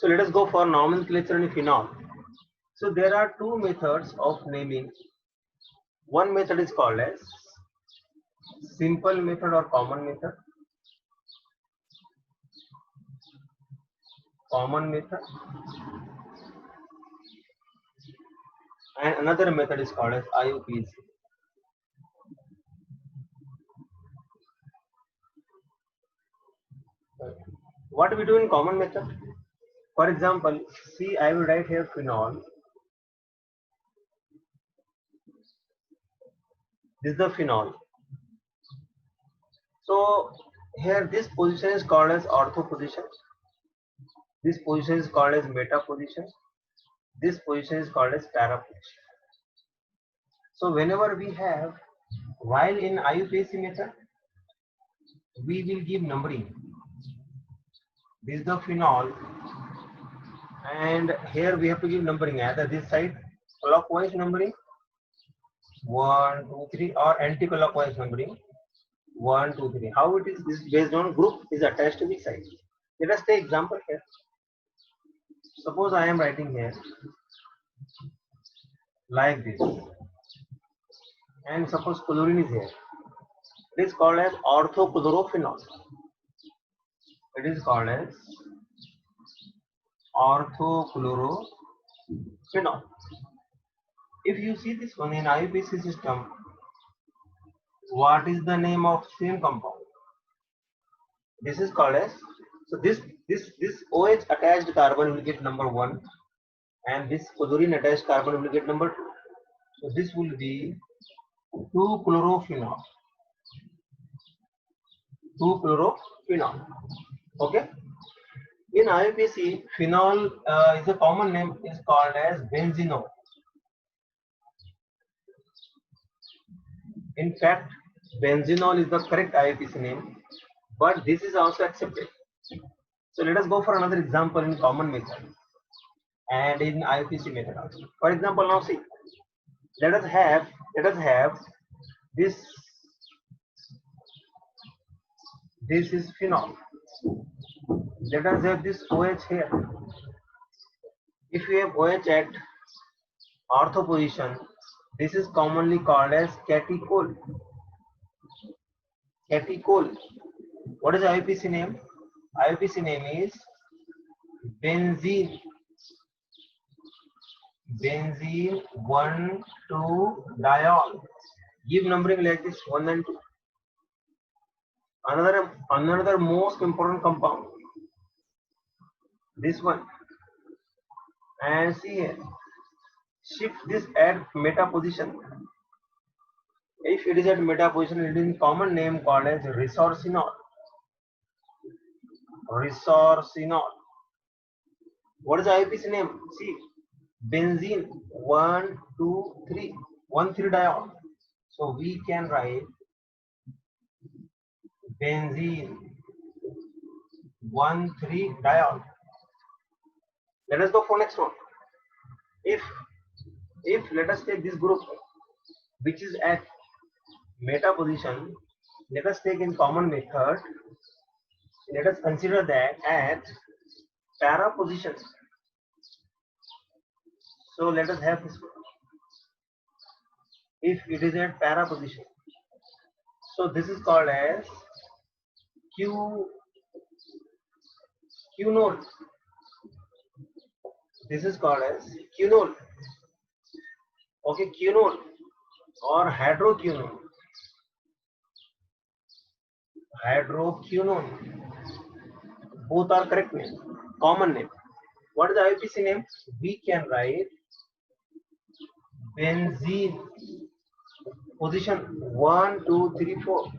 So let us go for nomenclature in phenol. So there are two methods of naming. One method is called as simple method or common method. Common method. And another method is called as IUPAC. What we do in common method? For example, see, I will write here phenol. This is the phenol. So here this position is called as ortho position. This position is called as meta position. This position is called as para position. So whenever we have, while in IUPAC method, we will give numbering. This is the phenol, and here we have to give numbering either this side clockwise numbering 1, 2, 3 or anti-clockwise numbering 1, 2, 3. How it is? This is based on group is attached to the side. Let us take example here. Suppose I am writing here like this, and suppose chlorine is here. It is called as orthochlorophenol. It is called as orthochlorophenol. If you see this one in IUPAC system, what is the name of same compound? This is called as, so this OH attached carbon will get number 1, and this chlorine attached carbon will get number 2. So this will be 2-chlorophenol. 2-chlorophenol. Okay. In IUPAC, phenol is a common name is called as benzenol. In fact, benzenol is the correct IUPAC name, but this is also accepted. So let us go for another example in common method and in IUPAC method also. For example, now see, let us have this. This is phenol. Let us have this OH here. If we have OH at ortho position, this is commonly called as catechol. Catechol. What is the IUPAC name? IUPAC name is benzene. Benzene 1,2-diol. Give numbering like this 1 and 2. Another most important compound. This one. And see here. Shift this at meta position. If it is at meta position, it is in common name called as resorcinol. Resorcinol. What is the IUPAC name? See, benzene 1,2,3, 1,3-diol. So we can write benzene 1,3-diol. Let us go for next one. If let us take this group which is at meta position, let us take in common method. Let us consider that at para position. So let us have this one. If it is at para position, so this is called as quinol. This is called as quinol. Okay, quinol or hydroquinone. Hydroquinone. Both are correct name. Common name. What is the IUPAC name? We can write benzene position 1, 2, 3, 4.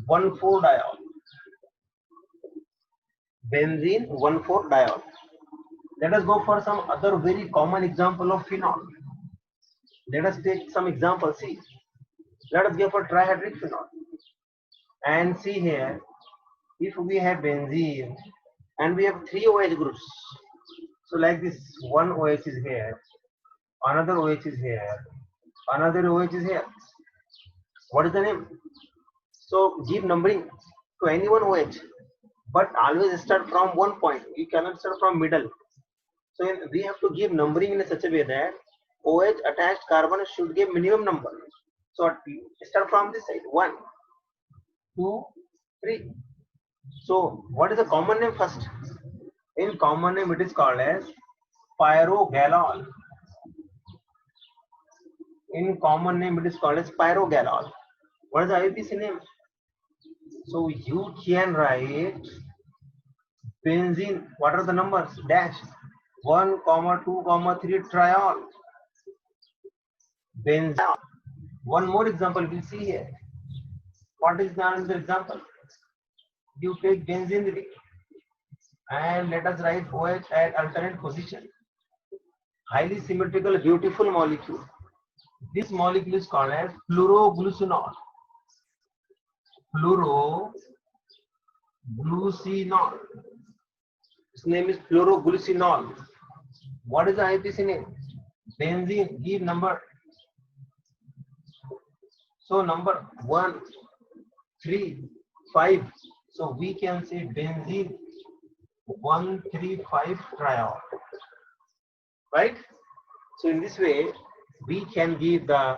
1,4-diol. Benzene 1,4-diol. Let us go for some other very common example of phenol. Let us take some examples. See, let us go for trihydric phenol. And see here, if we have benzene and we have 3 OH groups. So like this, one OH is here, another OH is here, another OH is here. What is the name? So give numbering to any one OH, but always start from one point. You cannot start from middle. So we have to give numbering in such a way that OH attached carbon should give minimum number. So start from this side. 1, 2, 3. So what is the common name first? In common name it is called as pyrogalol. In common name it is called as pyrogalol. What is the IUPAC name? So you can write benzene. What are the numbers? Dash 1, 2, 3 triol. Benzene. One more example we'll see here. What is the another example? You take benzene ring and let us write OH at alternate position. Highly symmetrical, beautiful molecule. This molecule is called as fluoroglucinol. Fluoroglucinol. Its name is fluoroglucinol. What is the IUPAC name? Benzene. Give number. So number 1, 3, 5. So we can say benzene 1,3,5 triol. Right? So in this way, we can give the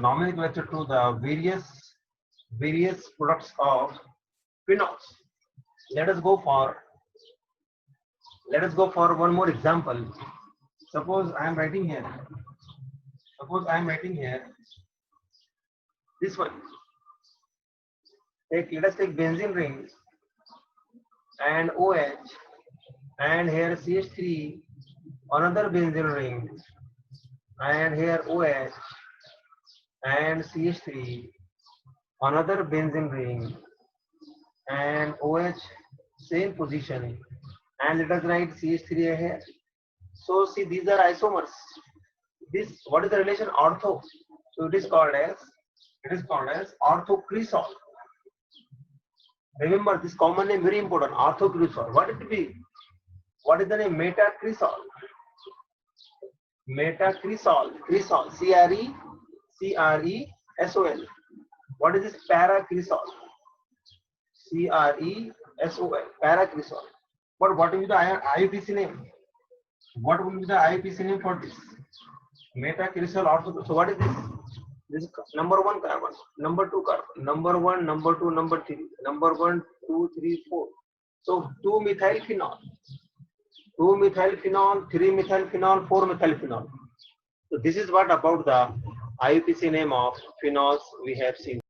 nomenclature to the various products of phenols. Let us go for one more example. Suppose I am writing here. This one. Let us take benzene ring and OH, and here CH3, another benzene ring, and here OH and CH3, another benzene ring, and OH same position, and let us write CH3 here. So see, these are isomers. This, what is the relation? Ortho. So it is called as orthocresol. Remember this common name, very important. Orthocresol. What it be? What is the name? Metacresol. Metacresol. Cresol. C-R-E-S-O-L. What is this? Paracresol. C-R-E-S-O-L. Paracresol. But what will be the IUPAC name? What will be the IUPAC name for this? Metacresol orthocresol. So what is this? This is number 1 carbon, number 2 carbon, number 1, number 2, number 3, number 1, 2, 3, 4. So 2-methylphenol, 2-methylphenol, 3-methylphenol, 4-methylphenol. So this is what about the IUPAC name of phenols we have seen.